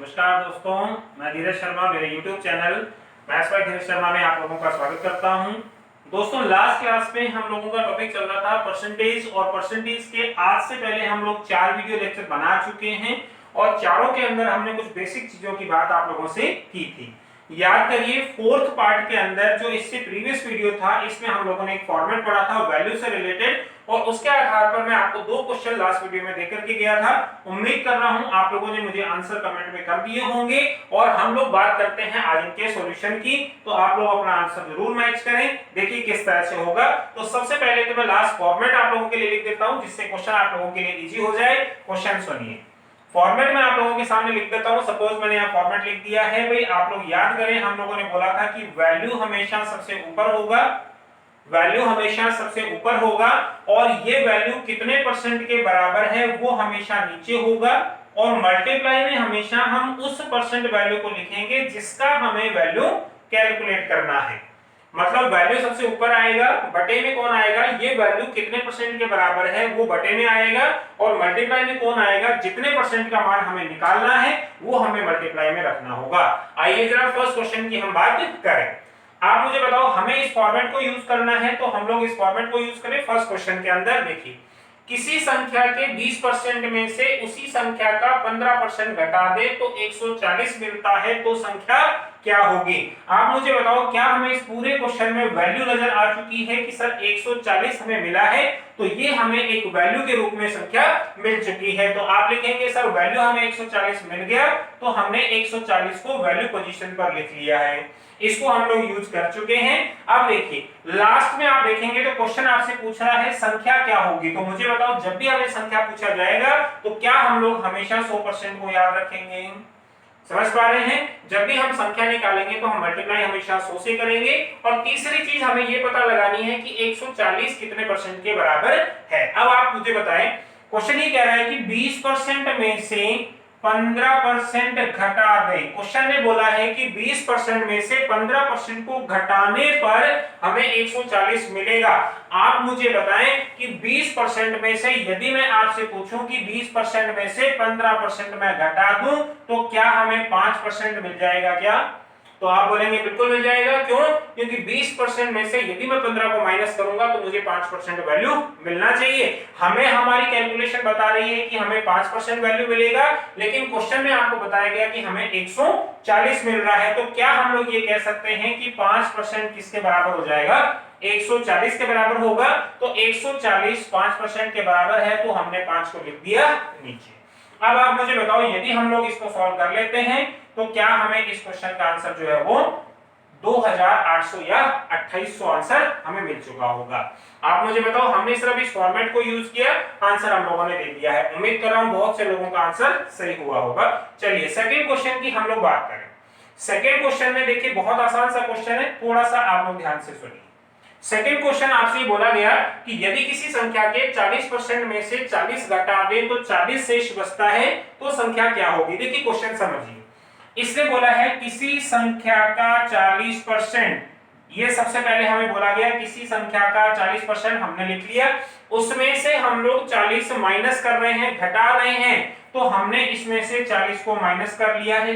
नमस्कार दोस्तों, मैं धीरज शर्मा मेरे YouTube चैनल मैथ्स बाय धीरज शर्मा में आप लोगों का स्वागत करता हूं। दोस्तों, लास्ट क्लास में हम लोगों का टॉपिक चल रहा था परसेंटेज, और परसेंटेज के आज से पहले हम लोग 4 वीडियो लेक्चर बना चुके हैं और चारों के अंदर हमने कुछ बेसिक चीजों की बात आप लोगों से की थी। याद करिए, फोर्थ पार्ट के अंदर जो इससे प्रीवियस वीडियो था, इसमें हम लोगों ने एक फॉर्मेट पढ़ा था वैल्यू से रिलेटेड, और उसके आधार पर मैं आपको 2 क्वेश्चन लास्ट वीडियो में देकर के गया था। उम्मीद कर रहा हूं आप लोगों ने मुझे आंसर कमेंट में कर दिए होंगे और हम लोग बात करते हैं आज इनके सॉल्यूशन की। तो आप लोग अपना आंसर जरूर मैच करें, देखिए किस तरह से होगा। तो सबसे पहले तो मैं लास्ट फॉर्मेट आप लोगों के लिए लिख देता हूं, जिससे क्वेश्चन आप लोगों के लिए इजी हो जाए। क्वेश्चन सुनिए, फॉर्मेट में आप लोगों के सामने लिख देता हूं। सपोज मैंने यहां फॉर्मेट लिख दिया है। भाई आप लोग याद करें, हम लोगों ने बोला था कि वैल्यू हमेशा सबसे ऊपर होगा, वैल्यू हमेशा सबसे ऊपर होगा, और ये वैल्यू कितने परसेंट के बराबर है वो हमेशा नीचे होगा, और मल्टीप्लाई में हमेशा हम उस परसेंट वैल्यू को लिखेंगे जिसका हमें वैल्यू कैलकुलेट करना है। मतलब वैल्यू सबसे ऊपर आएगा, बटे में कौन आएगा, ये वैल्यू कितने परसेंट के बराबर है वो बटे में आएगा, और मल्टीप्लाई में कौन आएगा, जितने परसेंट का मान हमें निकालना है वो हमें मल्टीप्लाई में रखना होगा। आइए जरा फर्स्ट क्वेश्चन की हम बात करें। आप मुझे बताओ, हमें इस फॉर्मेट को यूज करना है, तो हम लोग इस फॉर्मेट को यूज करें। फर्स्ट क्वेश्चन के अंदर देखिए, किसी संख्या के 20% में से उसी संख्या का 15% घटा दे तो 140 मिलता है, तो संख्या क्या होगी। आप मुझे बताओ, क्या हमें इस पूरे क्वेश्चन में वैल्यू नजर आ चुकी है कि सर 140 हमें मिला है, तो ये हमें एक वैल्यू के रूप में संख्या मिल चुकी है। तो आप लिखेंगे सर वैल्यू हमें 140 मिल गया, तो हमने 140 को वैल्यू पोजीशन पर लिख लिया है। इसको हम लोग यूज कर चुके हैं। अब देखिए, लास्ट में आप देखेंगे तो क्वेश्चन आपसे पूछ रहा है संख्या क्या होगी। तो मुझे बताओ, जब भी हमें संख्या पूछा जाएगा तो क्या हम लोग हमेशा 100% को याद रखेंगे। समझ पा रहे हैं, जब भी हम संख्या निकालेंगे तो हम मल्टीप्लाई हमेशा 100 से करेंगे। और तीसरी चीज हमें ये पता लगानी है कि 140 कितने परसेंट के बराबर है। अब आप मुझे बताएं, क्वेश्चन ये कह रहा है कि 20% में से 15% घटा दे। क्वेश्चन ने बोला है कि 20% में से 15% को घटाने पर हमें 140 मिलेगा। आप मुझे बताएं कि 20% में से यदि मैं आपसे पूछूं कि 20% में से 15% मैं घटा दूं तो क्या हमें 5% मिल जाएगा क्या? तो आप बोलेंगे बिल्कुल मिल जाएगा। क्यों? क्योंकि 20% में से यदि मैं 15 को माइनस करूंगा तो मुझे 5% वैल्यू मिलना चाहिए। हमें हमारी कैलकुलेशन बता रही है कि हमें 5% वैल्यू मिलेगा, लेकिन क्वेश्चन में आपको बताया गया कि हमें 140 मिल रहा है। तो क्या हम लोग ये कह सकते हैं कि 5% किसके बराबर हो जाएगा? 140 के बराबर होगा। तो 140 5% के बराबर है, तो हमने 5 को लिख दिया नीचे। अब आप मुझे बताओ, यदि हम लोग इसको सॉल्व कर लेते हैं तो क्या हमें इस क्वेश्चन का आंसर जो है वो 2800 या 2800 आंसर हमें मिल चुका होगा। आप मुझे बताओ, हमने सिर्फ इस फॉर्मेट को यूज किया, आंसर हम लोगों ने दे दिया है। उम्मीद कर रहा हूं बहुत से लोगों का आंसर सही हुआ होगा। चलिए सेकंड क्वेश्चन की हम लोग बात करें। सेकंड क्वेश्चन में देखिए, बहुत आसान सा क्वेश्चन है, थोड़ा सा आप लोग ध्यान से सुनिए। सेकंड क्वेश्चन आपसे ये बोला गया कि यदि किसी संख्या के 40% में से 40 घटा दें तो 40 शेष बचता है, तो संख्या क्या होगी। देखिए क्वेश्चन समझिए, इसने बोला है किसी संख्या का 40%, ये सबसे पहले हमें बोला गया किसी संख्या का 40% हमने लिख लिया, उसमें से हम लोग 40 माइनस कर रहे हैं, घटा रहे हैं, तो हमने इसमें से 40 को माइनस कर लिया है।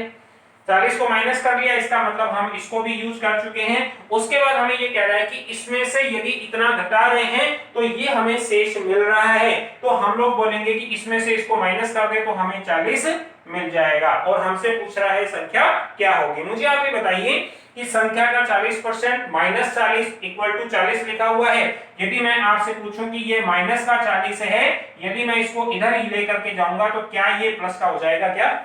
40 को माइनस कर लिया, इसका मतलब हम इसको भी यूज कर चुके हैं। उसके बाद हमें ये कह रहा है कि इसमें से यदि इतना घटा रहे हैं तो ये हमें शेष मिल रहा है, तो हम लोग बोलेंगे कि इसमें से इसको माइनस कर दे तो हमें 40 मिल जाएगा। और हमसे पूछ रहा है संख्या क्या होगी। मुझे आप ये बताइए कि संख्या का 40% माइनस 40 इक्वल टू 40 लिखा हुआ है। यदि मैं आपसे पूछूं कि ये माइनस का 40 है, यदि मैं इसको इधर ही लेकर के जाऊंगा तो क्या ये प्लस का हो जाएगा क्या?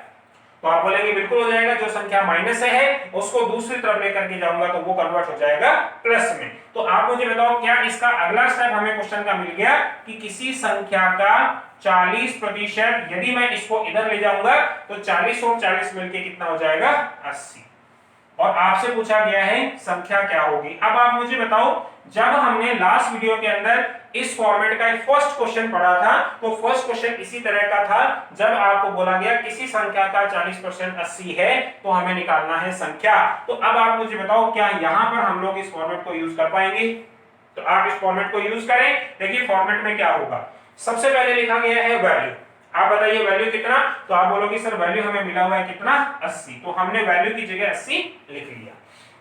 तो आप बोलेंगे बिल्कुल हो जाएगा। जो संख्या माइनस है उसको दूसरी तरफ लेकर के जाऊंगा तो वो कन्वर्ट हो जाएगा प्लस में। तो आप मुझे बताओ, क्या इसका अगला स्टेप हमें क्वेश्चन का मिल गया कि किसी संख्या का 40%, यदि मैं इसको इधर ले जाऊंगा तो 40 और 40 मिलके कितना हो जाएगा? 80। और आपसे पूछा गया है संख्या क्या होगी। अब आप मुझे बताओ, जब हमने लास्ट वीडियो के अंदर इस फॉर्मेट का एक फर्स्ट क्वेश्चन पढ़ा था, तो फर्स्ट क्वेश्चन इसी तरह का था। जब आपको बोला गया किसी संख्या का 40% 80 है तो हमें निकालना है संख्या। तो अब आप मुझे बताओ, क्या यहां पर हम लोग इस फॉर्मेट को यूज कर पाएंगे? तो आप इस फॉर्मेट को यूज करें। देखिए फॉर्मेट में क्या होगा, सबसे पहले लिखा गया है वैल्यू, आप बताइए वैल्यू कितना, तो आप बोलोगे सर वैल्यू हमें मिला हुआ है कितना 80, तो हमने वैल्यू की जगह 80 लिख लिया।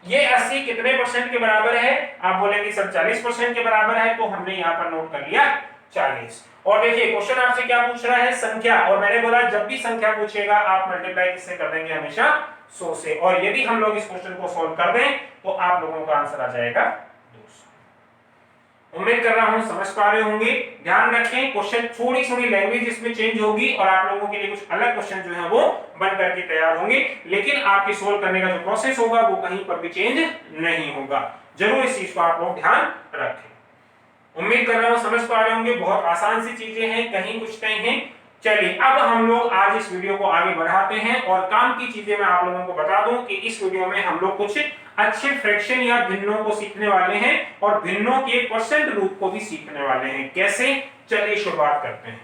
ये 80 कितने परसेंट के बराबर है, आप बोलेंगे सर 40% के बराबर है, तो हमने यहाँ पर नोट कर लिया 40। और देखिए क्वेश्चन आपसे क्या पूछ रहा है, संख्या, और मैंने बोला जब भी संख्या पूछेगा आप मल्टीप्लाई किससे कर देंगे, हमेशा 100 से। और यदि हम लोग इस क्वेश्चन को सॉल्व कर दें तो आप लोगों का आंसर आ जाएगा 200। उम्मीद कर रहा हूं समझ पा रहे होंगे। ध्यान रखें क्वेश्चन थोड़ी सी लैंग्वेज इसमें चेंज होगी और आप लोगों के लिए कुछ अलग क्वेश्चन जो है वो बन करके तैयार होंगे, लेकिन आपके सोल्व करने का जो प्रोसेस होगा वो कहीं पर भी चेंज नहीं होगा। जरूर इस चीज को आप लोग ध्यान रखें। उम्मीद कर रहा हूं समझ पा रहे होंगे, बहुत आसान सी चीजें हैं, कहीं कुछ नहीं है। चलिए अब हम लोग आज इस वीडियो को आगे बढ़ाते हैं और काम की चीजें मैं आप लोगों को बता दूं कि इस वीडियो में हम लोग कुछ अच्छे फ्रैक्शन या भिन्नों को सीखने वाले हैं और भिन्नों के परसेंट रूप को भी सीखने वाले हैं। कैसे, चलिए शुरुआत करते हैं।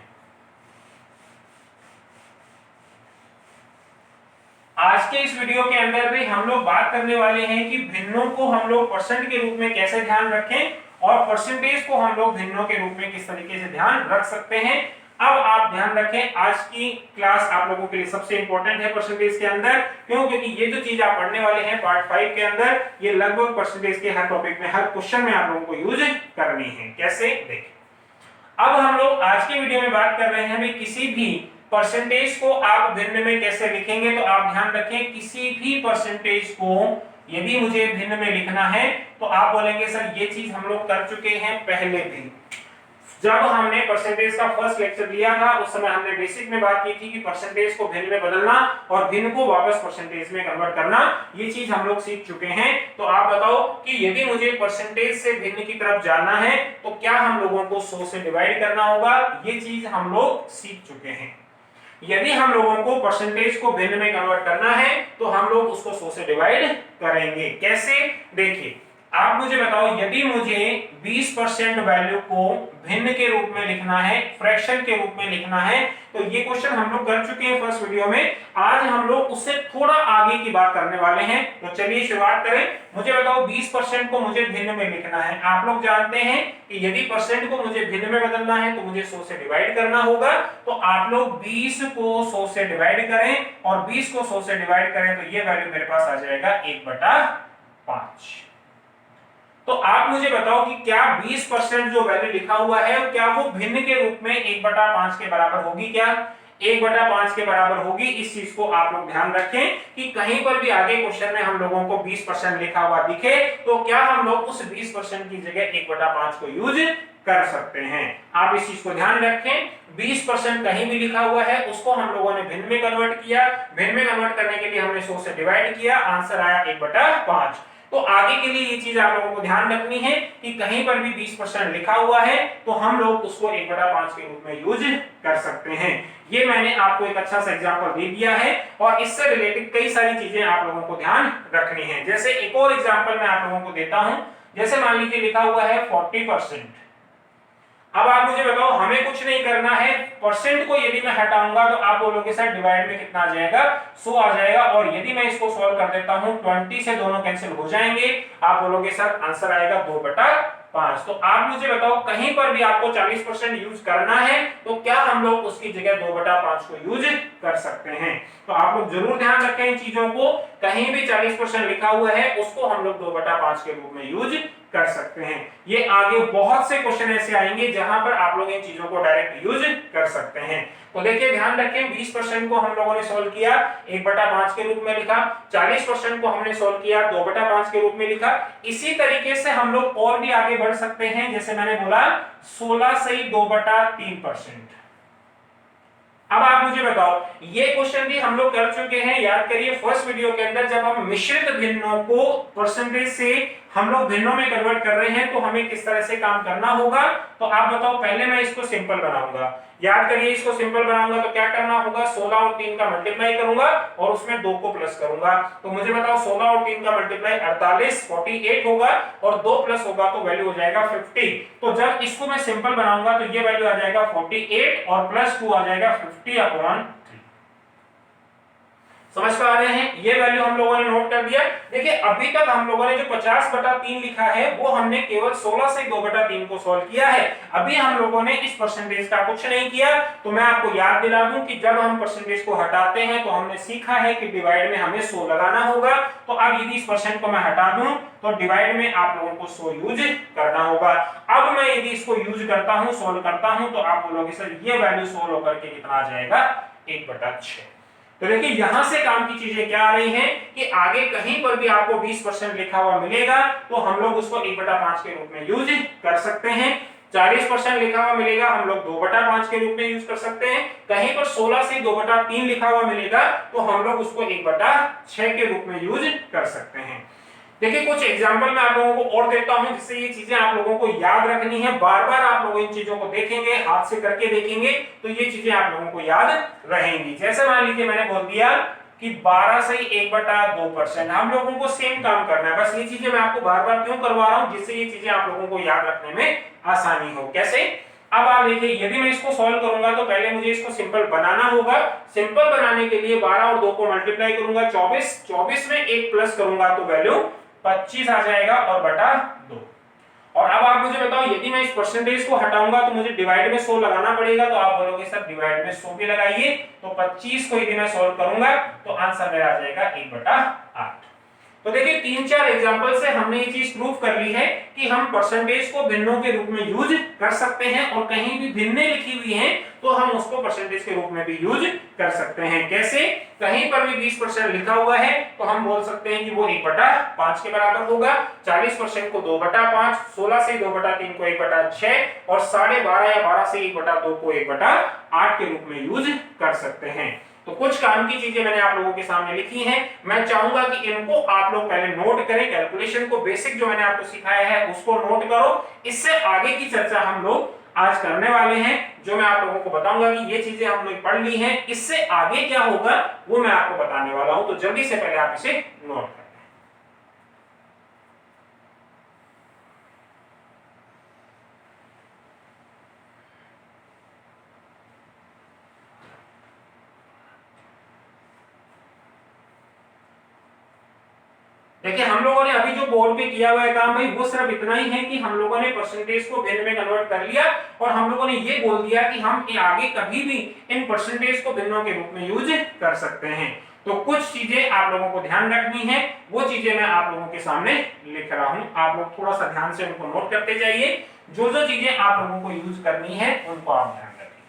आज के इस वीडियो के अंदर भी हम लोग बात करने वाले हैं कि भिन्नों को हम लोग परसेंट के रूप में कैसे ध्यान रखें और परसेंटेज को हम लोग भिन्नों के रूप में किस तरीके से ध्यान रख सकते हैं। अब आप ध्यान रखें, आज की क्लास आप लोगों के लिए सबसे इंपॉर्टेंट है परसेंटेज के अंदर। क्यों? क्योंकि ये जो चीज आप पढ़ने वाले हैं पार्ट 5 के अंदर, ये लगभग परसेंटेज के हर टॉपिक में, हर क्वेश्चन में आप लोगों को यूज करनी है। कैसे, देखिए अब हम लोग आज के वीडियो में बात कर रहे हैं भाई किसी भी परसेंटेज को आप भिन्न में कैसे लिखेंगे। तो आप ध्यान रखें किसी भी परसेंटेज को यदि मुझे भिन्न में लिखना है तो आप बोलेंगे सर ये चीज हम लोग कर चुके हैं पहले भी। जब हमने परसेंटेज का फर्स्ट लेक्चर लिया था उस समय हमने बेसिक में बात की थी कि परसेंटेज को भिन्न में बदलना और भिन्न को वापस परसेंटेज में कन्वर्ट करना, ये चीज हम लोग सीख चुके हैं। तो आप बताओ कि यदि मुझे परसेंटेज से भिन्न की तरफ जाना है तो क्या हम लोगों को 100 से डिवाइड करना होगा, ये चीज हम लोग सीख चुके हैं। यदि हम लोगों को परसेंटेज को भिन्न में कन्वर्ट करना है तो हम लोग उसको 100 से डिवाइड करेंगे। कैसे, देखिए आप मुझे बताओ यदि मुझे 20% वैल्यू को भिन्न के रूप में लिखना है, फ्रैक्शन के रूप में लिखना है, तो ये क्वेश्चन हम लोग कर चुके हैं फर्स्ट वीडियो में। आज हम लोग उससे थोड़ा आगे की बात करने वाले हैं। तो चलिए शुरुआत करें। मुझे बताओ 20% को मुझे भिन्न में लिखना है। आप लोग जानते हैं कि यदि परसेंट को मुझे भिन्न में बदलना है तो मुझे 100 से डिवाइड करना होगा। तो आप लोग 20 को 100 से डिवाइड करें और 20 को 100 से डिवाइड करें तो ये वैल्यू मेरे पास आ जाएगा 1/5। तो आप मुझे बताओ कि क्या 20% जो वैल्यू लिखा हुआ है क्या वो भिन्न के रूप में 1/5 के बराबर होगी? क्या 1/5 के बराबर होगी? इस चीज को आप लोग ध्यान रखें कि कहीं पर भी आगे क्वेश्चन में हम लोगों को 20% लिखा हुआ दिखे तो क्या हम लोग उस 20% की जगह 1/5 को यूज कर सकते हैं। आप इस चीज को ध्यान रखें, 20% कहीं भी लिखा हुआ है उसको हम लोगों ने भिन्न में कन्वर्ट किया, भिन्न में कन्वर्ट करने के लिए हमने 100 से डिवाइड किया, आंसर आया 1/5। तो आगे के लिए ये चीज आप लोगों को ध्यान रखनी है कि कहीं पर भी 20% लिखा हुआ है तो हम लोग उसको 1/5 के रूप में यूज कर सकते हैं। ये मैंने आपको एक अच्छा सा एग्जांपल दे दिया है और इससे रिलेटेड कई सारी चीजें आप लोगों को ध्यान रखनी है। जैसे एक और एग्जांपल मैं आप लोगों को देता हूं। जैसे मान लीजिए लिखा हुआ है 40%। अब आप मुझे बताओ हमें कुछ नहीं करना है, परसेंट को यदि मैं हटाऊंगा तो आप बोलोगे सर डिवाइड में कितना आ जाएगा, 100 आ जाएगा। और यदि मैं इसको सॉल्व कर देता हूं 20 से दोनों कैंसिल हो जाएंगे, आप बोलोगे सर आंसर आएगा 2/5। तो आप मुझे बताओ कहीं पर भी आपको 40% यूज करना है तो क्या हम लोग उसकी जगह 2/5 को यूज कर सकते हैं। तो आप लोग जरूर ध्यान रखें इन चीजों को, कहीं भी 40% लिखा हुआ है उसको हम लोग 2/5 के रूप में यूज कर सकते हैं। ये आगे बहुत से क्वेश्चन ऐसे आएंगे जहां पर आप लोग इन चीजों को डायरेक्ट यूज कर सकते हैं। तो देखिए ध्यान रखें 20% को हम लोगों ने सॉल्व किया 1/5 के रूप में लिखा, 40% को हमने सॉल्व किया 2/5 के रूप में लिखा। इसी तरीके से हम लोग और भी आगे बढ़ सकते हैं। जैसे मैंने बोला 16 से 2/3%। अब आप मुझे बताओ ये क्वेश्चन भी हम लोग कर चुके हैं, याद करिए फर्स्ट वीडियो के अंदर जब हम मिश्रित भिन्नों को परसेंटेज से हम लोग भिन्नों में कन्वर्ट कर रहे हैं तो हमें किस तरह से काम करना होगा। तो आप बताओ पहले मैं इसको सिंपल बनाऊंगा, याद करिए इसको सिंपल बनाऊंगा तो क्या करना होगा, 16 और 3 का मल्टीप्लाई करूंगा और उसमें 2 को प्लस करूंगा। तो मुझे बताओ 16 और 3 का मल्टीप्लाई 48 48 होगा और 2 प्लस होगा तो वैल्यू हो जाएगा 50। तो जब इसको मैं सिंपल बनाऊंगा तो ये वैल्यू आ जाएगा 48 और प्लस 2 आ जाएगा 50/3। समझ पा रहे हैं? ये वैल्यू हम लोगों ने नोट कर दिया। देखिए अभी तक हम लोगों ने जो 50/3 लिखा है वो हमने केवल 16 से 2/3 को सॉल्व किया है। अभी हम लोगों ने इस परसेंटेज का कुछ नहीं किया। तो मैं आपको याद दिला दूं कि जब हम परसेंटेज को हटाते हैं तो हमने सीखा है कि डिवाइड में हमें 100 लगाना होगा। तो अब यदि इस परसेंट को मैं हटा दूं तो डिवाइड में आप लोगों को 100 यूज करना होगा। अब मैं यदि इसको यूज करता हूं, सॉल्व करता हूं, तो आप बोलोगे सर ये वैल्यू सॉल्व होकर के कितना आ जाएगा? 1/6। तो देखिए यहां से काम की चीजें क्या आ रही हैं कि आगे कहीं पर भी आपको 20% लिखा हुआ मिलेगा तो हम लोग उसको 1/5 के रूप में यूज कर सकते हैं। 40% लिखा हुआ मिलेगा हम लोग 2/5 के रूप में यूज कर सकते हैं। कहीं पर 16 से 2/3 लिखा हुआ मिलेगा तो हम लोग उसको 1/6 के रूप में यूज कर सकते हैं। देखिए कुछ एग्जांपल मैं आप लोगों को और देता हूं जिससे ये चीजें आप लोगों को याद रखनी है। बार बार आप लोग इन चीजों को देखेंगे, हाथ से करके देखेंगे तो ये चीजें आप लोगों को याद रहेंगी। जैसे मान लीजिए मैंने बोल दिया कि 12 से 1/2%। हम लोगों को सेम काम करना है। बस ये चीजें मैं आपको बार बार क्यों करवा रहा हूं, जिससे ये चीजें आप लोगों को याद रखने में आसानी हो। कैसे? अब आप देखिए यदि मैं इसको सॉल्व करूंगा तो पहले मुझे इसको सिंपल बनाना होगा। सिंपल बनाने के लिए 12 और 2 को मल्टीप्लाई करूंगा 24 में 1 प्लस करूंगा तो वैल्यू 25 आ जाएगा और बटा 2। और अब आप मुझे बताओ यदि मैं इस परसेंटेज को हटाऊंगा तो मुझे डिवाइड में 100 लगाना पड़ेगा। तो आप बोलोगे सर डिवाइड में 100 भी लगाइए। तो 25 को यदि मैं सॉल्व करूंगा तो आंसर मेरा आ जाएगा 1/8। तो देखिए 3-4 एग्जांपल से हमने ये चीज प्रूव कर ली है कि हम परसेंटेज को भिन्नों के रूप में यूज कर सकते हैं और कहीं भी भिन्नें लिखी हुई हैं तो हम उसको परसेंटेज के रूप में भी यूज कर सकते हैं। कैसे? कहीं पर भी 20% लिखा हुआ है तो हम बोल सकते हैं कि वो 1/5 के बराबर होगा। 40% को 2/5, 16 से 2/3 को 1/6 और 12.5 या 12 से 1/2 को 1/8 के रूप में यूज कर सकते हैं। तो कुछ काम की चीजें मैंने आप लोगों के सामने लिखी हैं। मैं चाहूंगा कि इनको आप लोग पहले नोट करें। कैलकुलेशन को बेसिक जो मैंने आपको सिखाया है उसको नोट करो। इससे आगे की चर्चा हम लोग आज करने वाले हैं। जो मैं आप लोगों को बताऊंगा कि ये चीजें हमने पढ़ ली हैं, इससे आगे क्या होगा वो मैं आपको बताने वाला हूं। तो जल्दी से पहले आप इसे नोट करें। देखिए हम लोगों ने अभी जो बोर्ड पे किया हुआ है काम भाई वो सिर्फ इतना ही है कि हम लोगों ने परसेंटेज को भिन्न में कन्वर्ट कर लिया और हम लोगों ने ये बोल दिया कि हम आगे कभी भी इन परसेंटेज को भिन्नों के रूप में यूज कर सकते हैं। तो कुछ चीजें आप लोगों को ध्यान रखनी है, वो चीजें मैं आप लोगों के सामने लिख रहा हूं। आप लोग थोड़ा सा ध्यान से उनको नोट करते जाइए। जो जो चीजें आप लोगों को यूज करनी है उनको आप ध्यान रखें।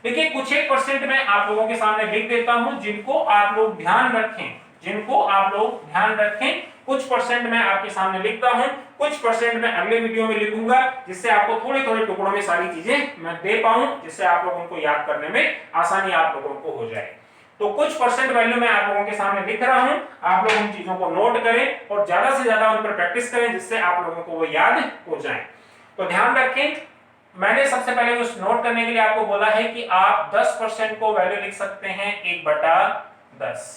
देखिए कुछ एक परसेंट मैं आप लोगों के सामने लिख देता हूं जिनको आप लोग ध्यान रखें, जिनको आप लोग ध्यान रखें। कुछ परसेंट मैं आपके सामने लिखता हूं, कुछ परसेंट मैं अगले वीडियो में लिखूंगा जिससे आपको थोड़े थोड़े टुकड़ों में सारी चीजें मैं दे पाऊं, जिससे आप लोगों को याद करने में आसानी आप लोगों को हो जाए। तो कुछ परसेंट वैल्यू मैं आप लोगों के सामने लिख रहा हूं। आप लोग उन चीजों को नोट करें और ज्यादा से ज्यादा उन पर प्रैक्टिस करें जिससे आप लोगों को वो याद हो जाए। तो ध्यान रखें, मैंने सबसे पहले उस नोट करने के लिए आपको बोला है कि आप 10% को वैल्यू लिख सकते हैं 1/10।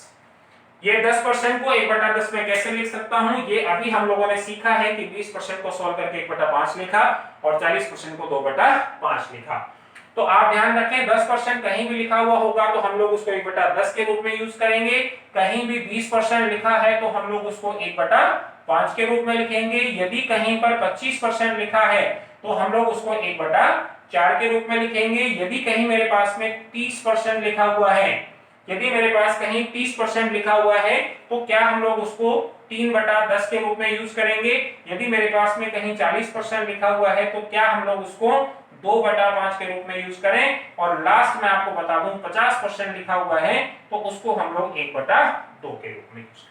ये 10% को 1/10 में कैसे लिख सकता हूं, ये अभी हम लोगों ने सीखा है कि 20% को सॉल्व करके 1/5 लिखा और 40% को 2/5 लिखा। तो आप ध्यान रखें 10% कहीं भी लिखा हुआ होगा तो हम लोग उसको 1/10 के रूप में यूज करेंगे। कहीं भी 20% लिखा है तो हम लोग उसको 1/5 के रूप में लिखेंगे। यदि कहीं पर 25% लिखा है तो हम लोग उसको 1/4 के रूप में लिखेंगे। यदि कहीं मेरे पास में 30% लिखा हुआ है, यदि मेरे पास कहीं 30% लिखा हुआ है तो क्या हम लोग उसको 3/10 के रूप में यूज करेंगे। यदि मेरे पास में कहीं 40% लिखा हुआ है तो क्या हम लोग उसको 2/5 के रूप में यूज करें। और लास्ट में आपको बता दूं 50% लिखा हुआ है तो उसको हम लोग 1/2 के रूप में यूज करें।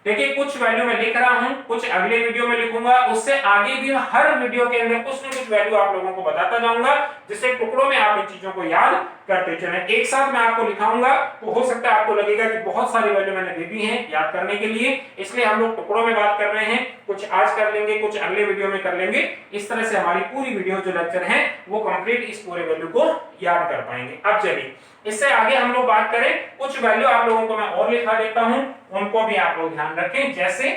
देखिए कुछ वैल्यू मैं लिख रहा हूं, कुछ अगले वीडियो में लिखूंगा। उससे आगे भी हर वीडियो के अंदर कुछ न कुछ वैल्यू आप लोगों को बताता जाऊंगा जिससे टुकड़ों में आप इन चीजों को याद करते चलें। एक साथ मैं आपको लिखाऊंगा तो हो सकता है आपको लगेगा कि बहुत सारी वैल्यू मैंने दे दी है याद करने के लिए, इसलिए हम लोग टुकड़ों में बात कर रहे हैं। कुछ आज कर लेंगे, कुछ अगले वीडियो में कर लेंगे। इस तरह से हमारी पूरी वीडियो जो लेक्चर है वो कंप्लीट इस पूरे वैल्यू को याद कर पाएंगे। अब चलिए इससे आगे हम लोग बात करें। कुछ वैल्यू आप लोगों को मैं और लिखा देता हूं, उनको भी आप लोग ध्यान रखें। जैसे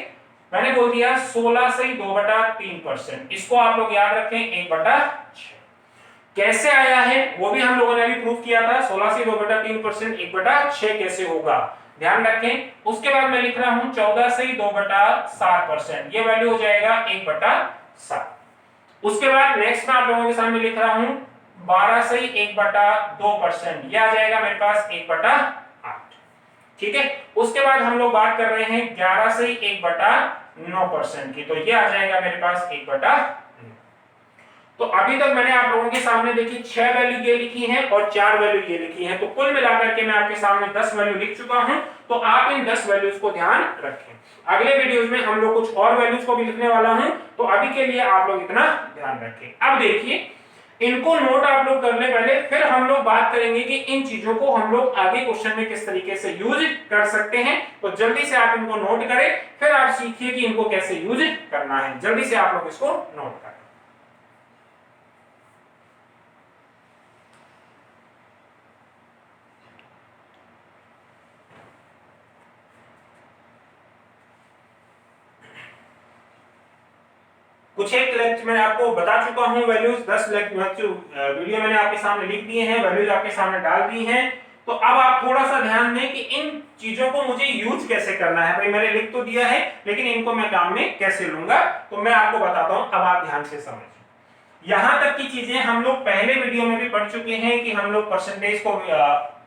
मैंने बोल दिया 16 से 2/3%, इसको आप लोग याद रखें 1/6। कैसे आया है वो भी हम लोगों ने अभी प्रूव किया था। 16 से 2/3% 1/6 कैसे होगा। ध्यान रखें। उसके बाद मैं लिख रहा हूं 14 से 2/7%, ये वैल्यू हो जाएगा 1/7। उसके बाद नेक्स्ट मैं आप लोगों के सामने लिख रहा हूं 12 से 1/2%, यह आ जाएगा मेरे पास 1/8। ठीक है। उसके बाद हम लोग बात कर रहे हैं 11 से 1/9% की, तो ये आ जाएगा मेरे पास 1/9। तो अभी तक मैंने आप लोगों के सामने देखी 6 वैल्यू ये लिखी हैं और 4 वैल्यू ये लिखी हैं, तो कुल मिलाकर के मैं आपके सामने 10 वैल्यू लिख चुका हूं। तो आप इन 10 वैल्यूज को ध्यान रखें। अगले वीडियोस में हम लोग कुछ और वैल्यूज को भी लिखने वाला हूं, तो अभी के लिए आप लोग इतना ध्यान रखें। अब देखिए, इनको नोट आप लोग कर ले पहले, फिर हम लोग बात करेंगे कि इन चीजों को हम लोग आगे क्वेश्चन में किस तरीके से यूज कर सकते हैं। तो जल्दी से आप इनको नोट करें, फिर आप सीखिए कि इनको कैसे यूज करना है। जल्दी से आप लोग इसको नोट करें। कुछ एक लेक्चर मैंने आपको बता चुका हूं, वैल्यूज 10 वीडियो मैंने आपके सामने लिख दिए हैं, वैल्यूज आपके सामने डाल दी हैं। तो अब आप थोड़ा सा ध्यान दें कि इन चीजों को मुझे यूज कैसे करना है। भाई मैंने लिख तो दिया है, लेकिन इनको मैं काम में कैसे लूंगा, तो मैं आपको बताता हूं। अब आप ध्यान से समझिए। यहां तक की चीजें हम लोग पहले वीडियो में भी पढ़ चुके हैं कि हम लोग परसेंटेज को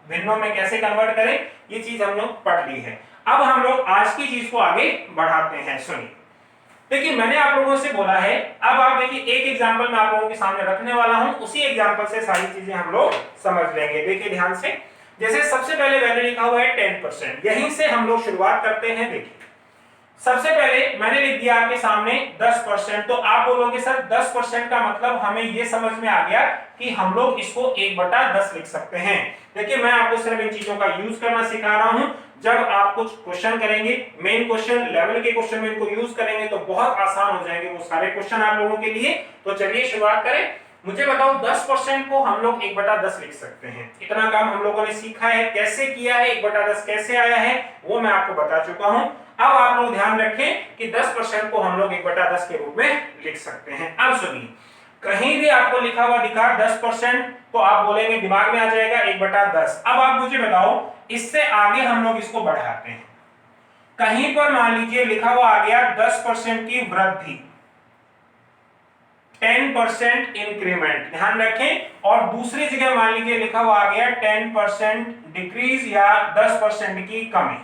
भिन्नों में कैसे कन्वर्ट करें, ये चीज हम लोग पढ़ ली है। अब हम लोग आज की चीज को आगे बढ़ाते हैं। सुनिए, देखिए मैंने आप लोगों से बोला है, अब आप देखिए एक एग्जांपल मैं आप लोगों के सामने रखने वाला हूं, उसी एग्जांपल से सारी चीजें हम लोग समझ लेंगे। देखिए ध्यान से, जैसे सबसे पहले वैल्यू लिखा हुआ है 10%, यहीं से हम लोग शुरुआत करते हैं। देखिए सबसे पहले मैंने लिख दिया आपके सामने 10%, तो आप बोलोगे सर 10% का मतलब हमें ये समझ में आ गया कि हम लोग इसको 1/10 लिख सकते हैं। देखिए मैं आपको सिर्फ इन चीजों का यूज करना सिखा रहा हूं। जब आप कुछ क्वेश्चन करेंगे, मेन क्वेश्चन लेवल के क्वेश्चन में इनको यूज करेंगे तो बहुत आसान हो जाएंगे वो सारे क्वेश्चन आप लोगों के लिए। तो चलिए शुरुआत करें। मुझे बताओ 10% को हम लोग 1/10 लिख सकते हैं। इतना काम हम लोगों ने सीखा है, कैसे किया है, 1/10 कैसे आया है वो मैं आपको बता चुका हूं। अब आप लोग ध्यान रखें कि 10% को हम लोग 1/10 के रूप में लिख सकते हैं। अब सुनिए, कहीं भी आपको लिखा हुआ दिखा 10%, तो आप बोलेंगे, दिमाग में आ जाएगा 1/10। अब आप मुझे बताओ, इससे आगे हम लोग इसको बढ़ाते हैं। कहीं पर मान लीजिए लिखा हुआ आ गया 10% की वृद्धि, 10% इंक्रीमेंट, ध्यान रखें। और दूसरी जगह मान लीजिए लिखा हुआ आ गया 10% डिक्रीज या 10% की कमी।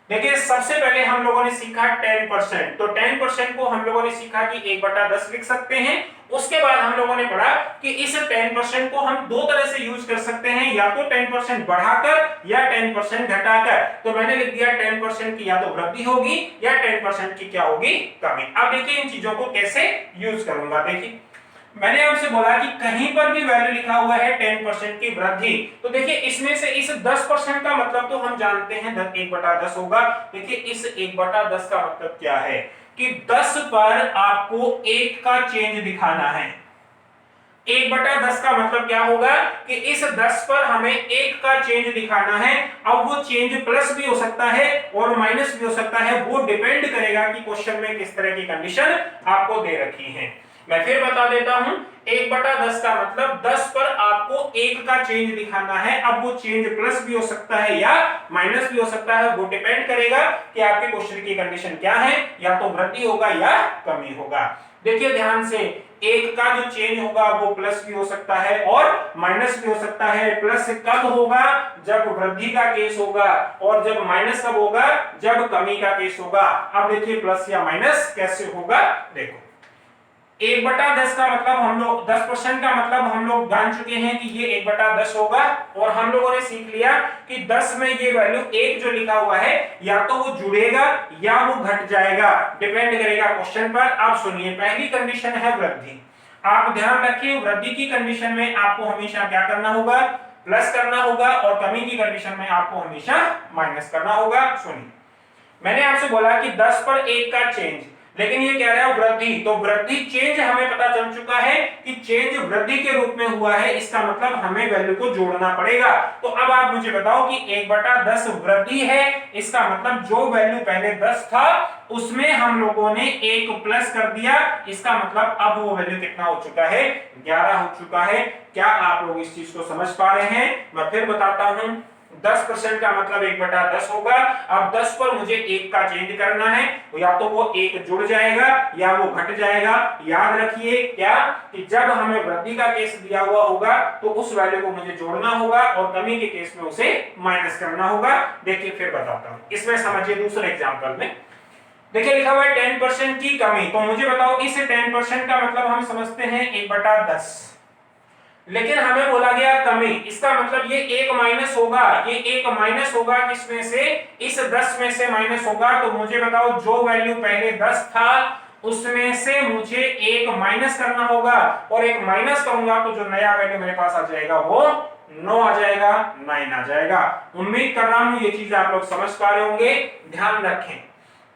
देखिए सबसे पहले हम लोगों ने सीखा 10%, तो 10% को हम लोगों ने सीखा कि 1/10 लिख सकते हैं। उसके बाद हम लोगों ने पढ़ा कि इस 10% को हम दो तरह से यूज कर सकते हैं, या तो 10% बढ़ाकर या 10% घटाकर। तो मैंने लिख दिया 10% की या तो वृद्धि होगी या 10% की क्या होगी, कमी। अब देखिए इन चीजों को कैसे यूज करूंगा। देखिए मैंने आपसे बोला कि कहीं पर भी वैल्यू लिखा हुआ है 10% की वृद्धि, तो देखिए इसमें से इस 10% का मतलब तो हम जानते हैं 1/10 होगा। देखिए इस 1/10 का मतलब क्या है कि 10 पर आपको 1 का चेंज दिखाना है। 1/10 का मतलब क्या होगा कि इस 10 पर हमें 1 का चेंज दिखाना है। अब वो चेंज प्लस भी हो सकता है और माइनस भी हो सकता है, वो डिपेंड करेगा कि क्वेश्चन में किस तरह की कंडीशन आपको दे रखी है। मैं फिर बता देता हूं, 1/10 का मतलब 10 पर आपको 1 का चेंज दिखाना है। अब वो चेंज प्लस भी हो सकता है या माइनस भी हो सकता है, वो डिपेंड करेगा कि आपके क्वेश्चन की कंडीशन क्या है, या तो वृद्धि होगा या कमी होगा। देखिए ध्यान से, 1 का जो चेंज होगा वो प्लस भी हो सकता है और माइनस भी हो सकता है। प्लस कब होगा, जब वृद्धि का केस होगा, और जब माइनस कब होगा, जब कमी का केस होगा। अब देखिए प्लस या माइनस कैसे होगा। देखो 1/10 का मतलब हम लोग 10% का मतलब हम लोग जान चुके हैं कि ये 1/10 होगा, और हम लोगों ने सीख लिया कि 10 में ये वैल्यू 1 जो लिखा हुआ है या तो वो जुड़ेगा या वो घट जाएगा, डिपेंड करेगा क्वेश्चन पर। अब सुनिए, पहली कंडीशन है वृद्धि। आप ध्यान रखिए, वृद्धि की कंडीशन में आपको हमेशा क्या करना होगा, प्लस करना होगा, और कमी की कंडीशन में आपको हमेशा माइनस करना होगा। सुनिए, मैंने आपसे बोला कि 10 पर 1 का चेंज, लेकिन ये कह रहा है वृद्धि, तो वृद्धि चेंज हमें पता चल चुका है कि चेंज वृद्धि के रूप में हुआ है, इसका मतलब हमें वैल्यू को जोड़ना पड़ेगा। तो अब आप मुझे बताओ कि 1/10 वृद्धि है, इसका मतलब जो वैल्यू पहले 10 था उसमें हम लोगों ने 1 प्लस कर दिया, इसका मतलब अब वो वैल्यू कितना हो चुका है, 11 हो चुका है। क्या आप लोग इस चीज को समझ पा रहे हैं? मैं फिर बताता हूं, 10% का मतलब 1/10 होगा। अब 10 पर मुझे 1 का चेंज करना है, तो या तो वो 1 जुड़ जाएगा या वो घट जाएगा। याद रखिए क्या कि जब हमें वृद्धि का केस दिया हुआ होगा तो उस वैल्यू को मुझे जोड़ना होगा और कमी के केस में उसे माइनस करना होगा। देखिए फिर बताता हूं, इसमें समझिए दूसरे एग्जांपल में देखिए लिखा हुआ है 10% की कमी। तो मुझे बताओ इस 10% का मतलब हम समझते हैं 1/10, लेकिन हमें बोला गया कमी, इसका मतलब ये 1 माइनस होगा, ये 1 माइनस होगा किसमें से, इस 10 में से माइनस होगा। तो मुझे बताओ जो वैल्यू पहले 10 था उसमें से मुझे 1 माइनस करना होगा, और 1 माइनस करूंगा तो जो नया वैल्यू मेरे पास आ जाएगा वो 9 आ जाएगा, 9 आ जाएगा। उम्मीद कर रहा हूं ये चीज आप लोग समझ पा रहे होंगे, ध्यान रखें।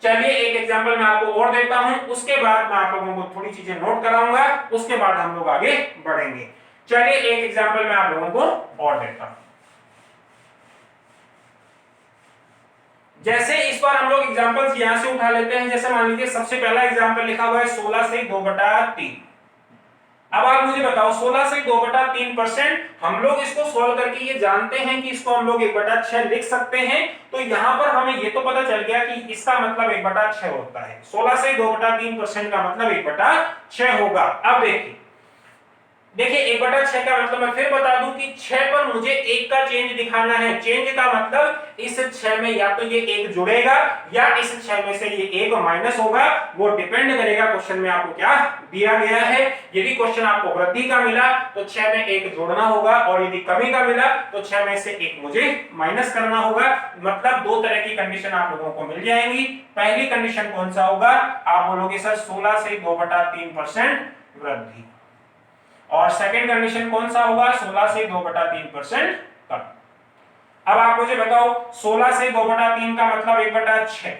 चलिए एक एग्जांपल मैं आपको और देता हूं, उसके बाद मैं आप लोगों को थोड़ी चीजें नोट कराऊंगा, उसके बाद हम लोग आगे बढ़ेंगे। चलिए एक एग्जांपल मैं आप लोगों को और देता हूं। जैसे इस बार हम लोग एग्जांपल्स यहां से उठा लेते हैं। जैसे मान लीजिए सबसे पहला एग्जांपल लिखा हुआ है 16 से 2/3। अब आप मुझे बताओ 16 से 2/3%, हम लोग इसको सॉल्व करके ये जानते हैं कि इसको हम लोग 1/6 लिख सकते हैं। तो यहां पर हमें ये तो पता चल गया कि इसका मतलब 1/6 होता है। 16 से 2/3% का मतलब 1/6 होगा। अब देखिए 1/6 का मतलब मैं फिर बता दूं कि 6 पर मुझे 1 का चेंज दिखाना है। चेंज का मतलब इस 6 में या तो ये 1 जुड़ेगा या इस 6 में से ये 1 माइनस होगा। वो डिपेंड करेगा क्वेश्चन में आपको क्या दिया गया है। यदि क्वेश्चन आपको वृद्धि का मिला तो 6 में 1 जोड़ना होगा, और यदि कमी का मिला तो 6 में से 1 मुझे माइनस करना होगा। मतलब दो तरह की कंडीशन आप लोगों को मिल जाएंगी। पहली कंडीशन कौन सा होगा, आप बोलोगे सर 16 से 2/3% वृद्धि, और सेकंड कंडीशन कौन सा होगा, 16 से 2/3% कम। अब आप मुझे बताओ 16 से 2/3 का मतलब 1/6,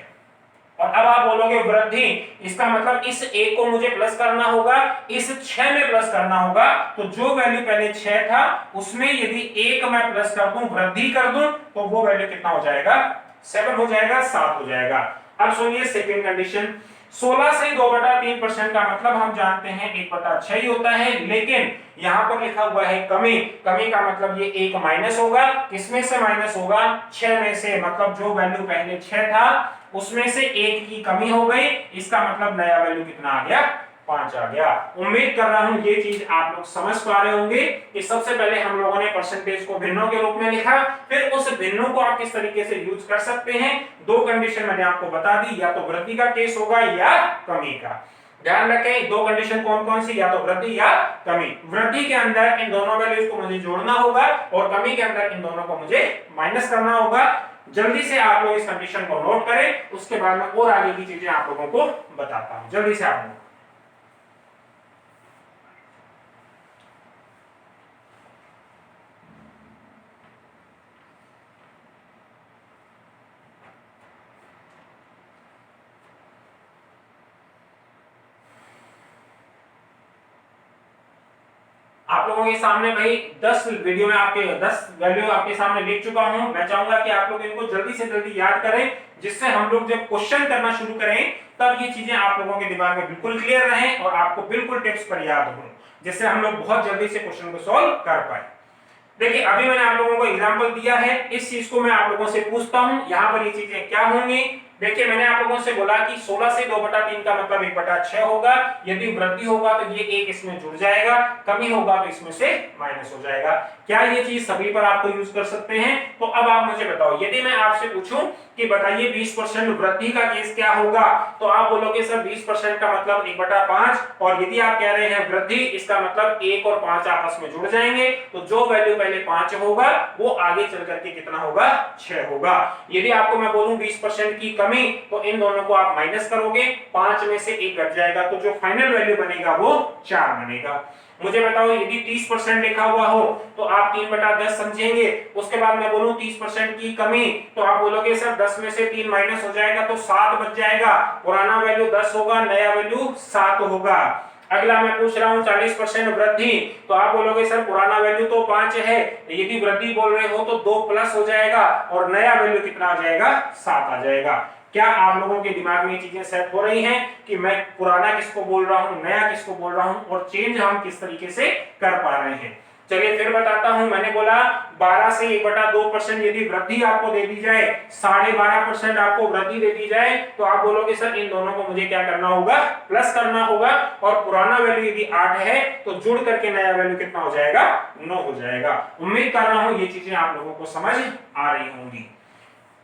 और अब आप बोलोगे वृद्धि, इसका मतलब इस 1 को मुझे प्लस करना होगा, इस 6 में प्लस करना होगा। तो जो वैल्यू पहले 6 था उसमें यदि 1 मैं प्लस कर दूं, वृद्धि कर दूं, तो वो वैल्यू कितना हो जाएगा, 7 हो जाएगा, 7 हो जाएगा। अब सुनिए सेकंड कंडीशन, 16 से 2/3% का मतलब हम जानते हैं 1/6 ही होता है, लेकिन यहां पर लिखा हुआ है कमी। कमी का मतलब ये 1 माइनस होगा, किसमें से माइनस होगा, 6 में से। मतलब जो वैल्यू पहले 6 था उसमें से 1 की कमी हो गई, इसका मतलब नया वैल्यू कितना आ गया, 5 आ गया। उम्मीद कर रहा हूं ये चीज आप लोग समझ पा रहे होंगे कि सबसे पहले हम लोगों ने परसेंटेज को भिन्नों के रूप में लिखा, फिर उस भिन्नों को आप किस तरीके से यूज कर सकते हैं। दो कंडीशन मैंने आपको बता दी, या तो वृद्धि का केस होगा या कमी का। ध्यान रखें दो कंडीशन कौन कौन सी, या तो वृद्धि या कमी। वृद्धि के अंदर इन दोनों वैल्यूज को मुझे जोड़ना होगा, और कमी के अंदर इन दोनों को मुझे माइनस करना होगा। जल्दी से आप लोग इस कंडीशन को नोट करें, उसके बाद मैं और आगे की चीजें आप लोगों को बताता हूं। जल्दी से आप लोग आप लोगों के सामने भाई 10 वीडियो में आपके 10 वैल्यू आपके सामने लिख चुका हूं। मैं चाहूंगा कि आप लोग इनको जल्दी से जल्दी याद करें, जिससे हम लोग जब क्वेश्चन करना शुरू करें तब ये चीजें आप लोगों के दिमाग में बिल्कुल क्लियर रहें और आपको बिल्कुल टिप्स पर याद हो, जिससे हम लोग बहुत जल्दी से क्वेश्चन को सॉल्व कर पाए। देखिए अभी मैंने आप लोगों को एग्जांपल दिया है, इस चीज को मैं आप लोगों से पूछता हूं यहां पर ये चीजें क्या होंगी। देखिए मैंने आप लोगों से बोला कि 16 से 2/3 का मतलब 1/6 होगा। यदि वृद्धि होगा तो ये 1 इसमें जुड़ जाएगा, कमी होगा तो इसमें से माइनस हो जाएगा। क्या ये चीज सभी पर आपको यूज कर सकते हैं? तो अब आप मुझे बताओ, यदि मैं आपसे पूछूं कि बताइए 20% वृद्धि का केस क्या होगा, तो आप बोलोगे सर 20% का मतलब 1/5, और यदि आप कह रहे हैं वृद्धि, इसका मतलब 1 और 5 आपस में जुड़ जाएंगे, तो जो वैल्यू पहले 5 होगा वो आगे चल करके कितना होगा, 6 होगा। यदि आपको मैं बोलूं 20% की कमी, तो इन दोनों को आप माइनस करोगे, 5 में से 1 घट जाएगा, तो जो फाइनल वैल्यू बनेगा वो 4 बनेगा। मुझे बताओ यदि 30% लिखा हुआ हो तो आप 3/10 समझेंगे। उसके बाद मैं बोलूं 30% की कमी, तो आप बोलोगे सर 10 में से 3 माइनस हो जाएगा तो 7 बच जाएगा। पुराना वैल्यू 10 होगा, नया वैल्यू 7 होगा। अगला मैं पूछ रहा हूं 40% वृद्धि, तो आप बोलोगे सर पुराना वैल्यू तो 5 है, यदि वृद्धि बोल रहे हो तो 2 प्लस हो जाएगा, और नया वैल्यू कितना आ जाएगा, 7 आ जाएगा। क्या आप लोगों के दिमाग में ये चीजें सेट हो रही हैं कि मैं पुराना किसको बोल रहा हूं, नया किसको बोल रहा हूं, और चेंज हम किस तरीके से कर पा रहे हैं? चलिए फिर बताता हूं, मैंने बोला 12 से 1/2% यदि वृद्धि आपको दे दी जाए, 12.5% आपको वृद्धि दे दी जाए, तो आप बोलोगे सर इन दोनों को मुझे क्या करना होगा, प्लस करना होगा, और पुराना वैल्यू यदि 8 है तो जुड़ करके नया वैल्यू कितना हो जाएगा, 9 हो जाएगा। उम्मीद कर रहा हूं ये चीजें आप लोगों को समझ आ रही होंगी।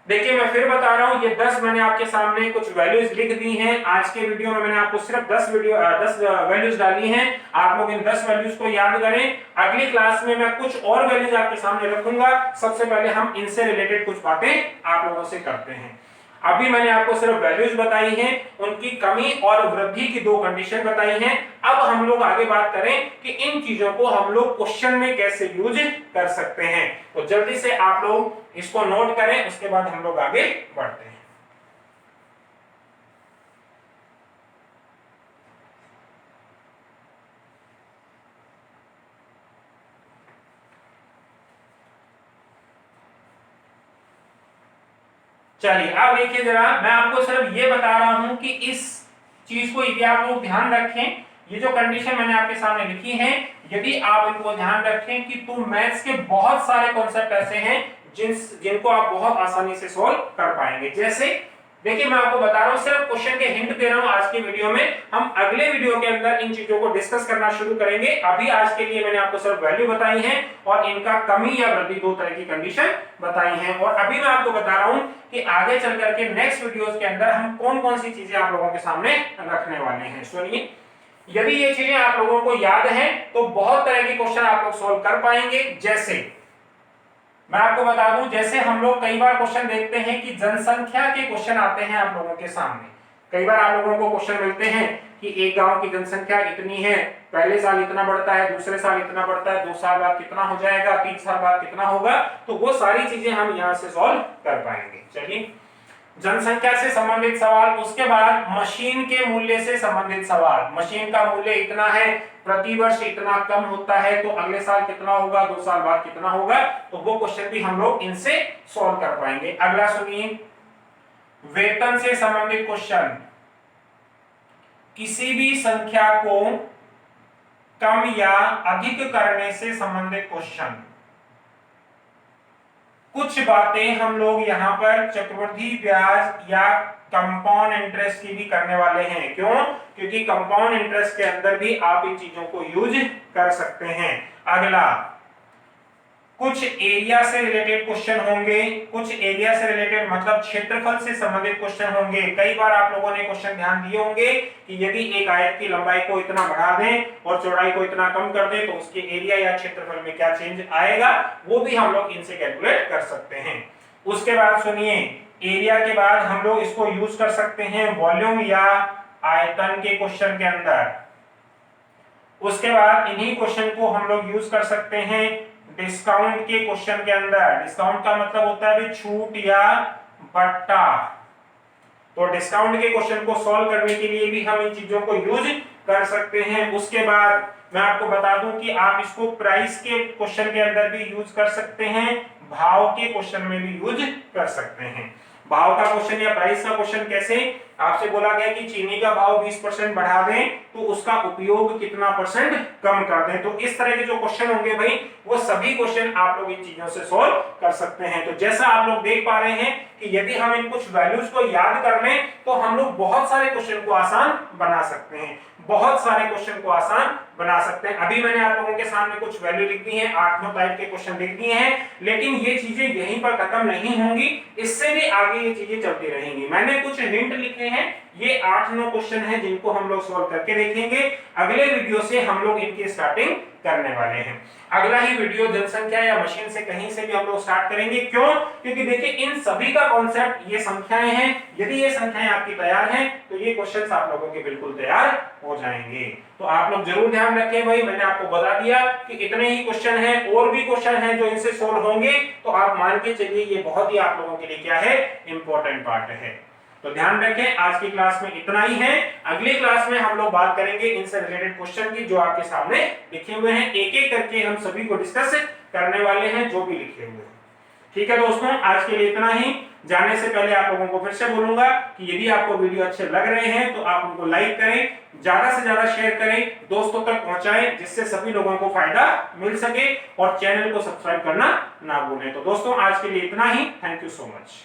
देखिए मैं फिर बता रहा हूं, ये 10 मैंने आपके सामने कुछ वैल्यूज लिख दी हैं। आज के वीडियो में मैंने आपको सिर्फ 10 वैल्यूज डाली हैं। आप लोग इन 10 वैल्यूज को याद करें। अगली क्लास में मैं कुछ और वैल्यूज आपके सामने रखूंगा। सबसे पहले हम इनसे रिलेटेड कुछ बातें आप लोगों से करते हैं। अभी मैंने आपको सिर्फ वैल्यूज बताई हैं, उनकी कमी और वृद्धि की 2 कंडीशन बताई हैं। अब हम लोग आगे बात करें कि इन चीजों को हम लोग क्वेश्चन में कैसे यूज कर सकते हैं। तो जल्दी से आप लोग इसको नोट करें, उसके बाद हम लोग आगे बढ़ते हैं। चलिए अब देखिए जरा, मैं आपको सिर्फ ये बता रहा हूं कि इस चीज को यदि आप लोग ध्यान रखें, ये जो कंडीशन मैंने आपके सामने लिखी है, यदि आप इनको ध्यान रखें कि तो मैथ्स के बहुत सारे कॉन्सेप्ट ऐसे हैं जिनको आप बहुत आसानी से सॉल्व कर पाएंगे। जैसे देखिए मैं आपको बता रहा हूं, सिर्फ क्वेश्चन के हिंट दे रहा हूं आज की वीडियो में। हम अगले वीडियो के अंदर इन चीजों को डिस्कस करना शुरू करेंगे। अभी आज के लिए मैंने आपको सिर्फ वैल्यू बताई है और इनका कमी या वृद्धि 2 तरह की कंडीशन बताई है। और अभी मैं आपको बता रहा हूं कि आगे चल करके नेक्स्ट वीडियोस के अंदर हम कौन कौन सी चीजें आप लोगों के सामने रखने वाले हैं। सुनिए, यदि ये चीजें आप लोगों को याद हैं तो बहुत तरह के क्वेश्चन आप लोग सॉल्व कर पाएंगे। जैसे मैं आपको बता दूं, जैसे हम लोग कई बार क्वेश्चन देखते हैं कि जनसंख्या के क्वेश्चन आते हैं आप लोगों के सामने। कई बार आप लोगों को क्वेश्चन मिलते हैं कि एक गांव की जनसंख्या इतनी है, पहले साल इतना बढ़ता है, दूसरे साल इतना बढ़ता है, 2 साल बाद कितना हो जाएगा, 3 साल बाद कितना होगा। तो वो सारी चीजें हम यहां से सॉल्व कर पाएंगे। चलिए, जनसंख्या से संबंधित सवाल, उसके बाद मशीन के मूल्य से संबंधित सवाल। मशीन का मूल्य इतना है, प्रति वर्ष इतना कम होता है, तो अगले साल कितना होगा, 2 साल बाद कितना होगा। तो वो क्वेश्चन भी हम लोग इनसे सॉल्व कर पाएंगे। अगला सुनिए, वेतन से संबंधित क्वेश्चन। किसी भी संख्या को कम या अधिक करने से संबंधित क्वेश्चन। कुछ बातें हम लोग यहाँ पर चक्रवृद्धि ब्याज या कंपाउंड इंटरेस्ट की भी करने वाले हैं। क्यों? क्योंकि कंपाउंड इंटरेस्ट के अंदर भी आप इन चीजों को यूज कर सकते हैं। अगला, कुछ एरिया से रिलेटेड क्वेश्चन होंगे। कुछ एरिया से रिलेटेड मतलब क्षेत्रफल से संबंधित क्वेश्चन होंगे। कई बार आप लोगों ने क्वेश्चन ध्यान दिए होंगे कि यदि एक आयत की लंबाई को इतना बढ़ा दें और चौड़ाई को इतना कम कर दें तो उसके एरिया या क्षेत्रफल में क्या चेंज आएगा, वो भी हम लोग इनसे कैलकुलेट कर सकते हैं। उसके बाद सुनिए, एरिया के बाद हम लोग इसको यूज कर सकते हैं वॉल्यूम या आयतन के क्वेश्चन के अंदर। उसके बाद इन्हीं क्वेश्चन को हम लोग यूज कर सकते हैं डिस्काउंट के क्वेश्चन के अंदर। डिस्काउंट का मतलब होता है छूट या बट्टा। तो डिस्काउंट के क्वेश्चन को सॉल्व करने के लिए भी हम इन चीजों को यूज कर सकते हैं। उसके बाद मैं आपको बता दूं कि आप इसको प्राइस के क्वेश्चन के अंदर भी यूज कर सकते हैं, भाव के क्वेश्चन में भी यूज कर सकते हैं। भाव का क्वेश्चन या प्राइस का क्वेश्चन कैसे? आपसे बोला गया कि चीनी का भाव 20% बढ़ा दें तो उसका उपयोग कितना परसेंट कम कर दें। तो इस तरह के जो क्वेश्चन होंगे भाई, वो सभी क्वेश्चन आप लोग इन चीजों से सॉल्व कर सकते हैं। तो जैसा आप लोग देख पा रहे हैं कि यदि हम इन कुछ वैल्यूज को याद कर लें तो हम लोग बहुत सारे क्वेश्चन को आसान बना सकते हैं। बहुत सारे क्वेश्चन को आसान बना सकते हैं। अभी मैंने आप लोगों के सामने कुछ वैल्यू लिख दी है, 8-9 टाइप के क्वेश्चन लिख दिए हैं, लेकिन ये चीजें यहीं पर खत्म नहीं होंगी, इससे भी आगे ये चीजें चलती रहेंगी। मैंने कुछ हिंट लिखे हैं, ये 8-9 क्वेश्चन हैं जिनको हम लोग सॉल्व करके देखेंगे। अगले वीडियो से हम लोग इनकी स्टार्टिंग करने वाले हैं। अगला ही वीडियो जनसंख्या या मशीन से कहीं से भी हम लोग स्टार्ट करेंगे। क्यों? क्योंकि देखिए इन सभी का कॉन्सेप्ट ये संख्याएं हैं। यदि ये संख्याएं आपकी तैयार हैं तो ये क्वेश्चंस आप लोगों के बिल्कुल तैयार हो जाएंगे। तो आप लोग जरूर ध्यान रखें भाई, मैंने आपको बता दिया कि इतने ही क्वेश्चन हैं, और भी क्वेश्चन हैं जो इनसे सोल्व होंगे। तो आप मान के चलिए ये बहुत ही आप लोगों के लिए क्या है, इंपॉर्टेंट पार्ट है। तो ध्यान रखें, आज की क्लास में इतना ही है। अगली क्लास में हम लोग बात करेंगे इनसे रिलेटेड क्वेश्चन की जो आपके सामने लिखे हुए हैं। एक एक करके हम सभी को डिस्कस करने वाले हैं जो भी लिखे हुए हैं। ठीक है दोस्तों, आज के लिए इतना ही। जाने से पहले आप लोगों को फिर से बोलूंगा कि यदि आपको वीडियो अच्छे लग रहे हैं तो आप उनको लाइक करें, ज्यादा से ज्यादा शेयर करें, दोस्तों तक पहुंचाएं, जिससे सभी लोगों को फायदा मिल सके, और चैनल को सब्सक्राइब करना ना भूलें। तो दोस्तों आज के लिए इतना ही। Thank you so much.